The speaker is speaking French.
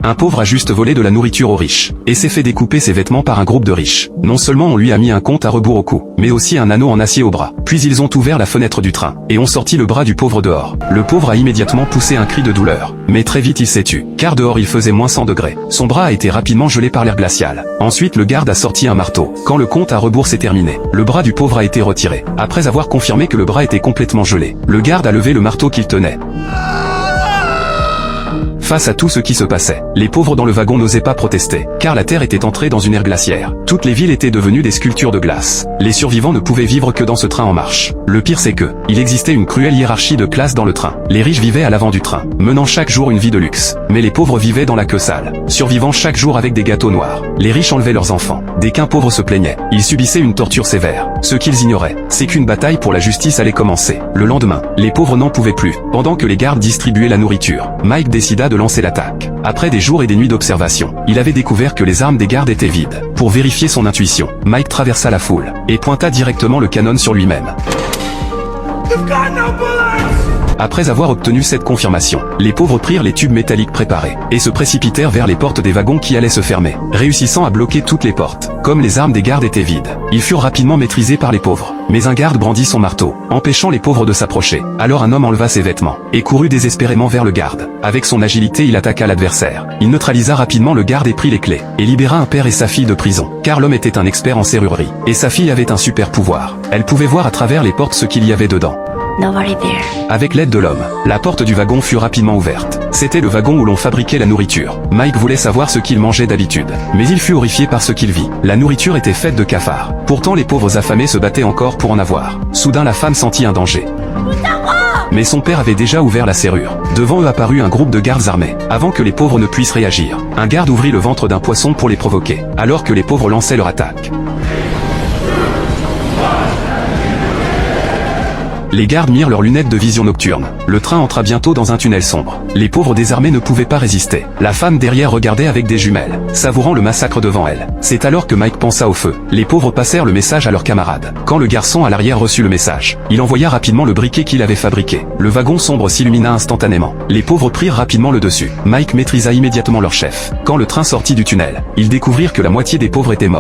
Un pauvre a juste volé de la nourriture aux riches, et s'est fait découper ses vêtements par un groupe de riches. Non seulement on lui a mis un compte à rebours au cou, mais aussi un anneau en acier au bras. Puis ils ont ouvert la fenêtre du train, et ont sorti le bras du pauvre dehors. Le pauvre a immédiatement poussé un cri de douleur. Mais très vite il s'est tu, car dehors il faisait moins 100 degrés. Son bras a été rapidement gelé par l'air glacial. Ensuite le garde a sorti un marteau. Quand le compte à rebours s'est terminé, le bras du pauvre a été retiré. Après avoir confirmé que le bras était complètement gelé, le garde a levé le marteau qu'il tenait. Face à tout ce qui se passait, les pauvres dans le wagon n'osaient pas protester, car la terre était entrée dans une ère glaciaire. Toutes les villes étaient devenues des sculptures de glace. Les survivants ne pouvaient vivre que dans ce train en marche. Le pire c'est que, il existait une cruelle hiérarchie de classes dans le train. Les riches vivaient à l'avant du train, menant chaque jour une vie de luxe. Mais les pauvres vivaient dans la queue sale, survivant chaque jour avec des gâteaux noirs. Les riches enlevaient leurs enfants. Dès qu'un pauvre se plaignait, ils subissaient une torture sévère. Ce qu'ils ignoraient, c'est qu'une bataille pour la justice allait commencer. Le lendemain, les pauvres n'en pouvaient plus. Pendant que les gardes distribuaient la nourriture, Mike décida de lancer l'attaque. Après des jours et des nuits d'observation, il avait découvert que les armes des gardes étaient vides. Pour vérifier son intuition, Mike traversa la foule, et pointa directement le canon sur lui-même. Après avoir obtenu cette confirmation, les pauvres prirent les tubes métalliques préparés, et se précipitèrent vers les portes des wagons qui allaient se fermer, réussissant à bloquer toutes les portes. Comme les armes des gardes étaient vides, ils furent rapidement maîtrisés par les pauvres. Mais un garde brandit son marteau, empêchant les pauvres de s'approcher. Alors un homme enleva ses vêtements, et courut désespérément vers le garde. Avec son agilité il attaqua l'adversaire. Il neutralisa rapidement le garde et prit les clés, et libéra un père et sa fille de prison. Car l'homme était un expert en serrurerie, et sa fille avait un super pouvoir. Elle pouvait voir à travers les portes ce qu'il y avait dedans. Avec l'aide de l'homme, la porte du wagon fut rapidement ouverte. C'était le wagon où l'on fabriquait la nourriture. Mike voulait savoir ce qu'il mangeait d'habitude, mais il fut horrifié par ce qu'il vit. La nourriture était faite de cafards. Pourtant les pauvres affamés se battaient encore pour en avoir. Soudain la femme sentit un danger. Mais son père avait déjà ouvert la serrure. Devant eux apparut un groupe de gardes armés. Avant que les pauvres ne puissent réagir, un garde ouvrit le ventre d'un poisson pour les provoquer, alors que les pauvres lançaient leur attaque. Les gardes mirent leurs lunettes de vision nocturne. Le train entra bientôt dans un tunnel sombre. Les pauvres désarmés ne pouvaient pas résister. La femme derrière regardait avec des jumelles, savourant le massacre devant elle. C'est alors que Mike pensa au feu. Les pauvres passèrent le message à leurs camarades. Quand le garçon à l'arrière reçut le message, il envoya rapidement le briquet qu'il avait fabriqué. Le wagon sombre s'illumina instantanément. Les pauvres prirent rapidement le dessus. Mike maîtrisa immédiatement leur chef. Quand le train sortit du tunnel, ils découvrirent que la moitié des pauvres étaient morts.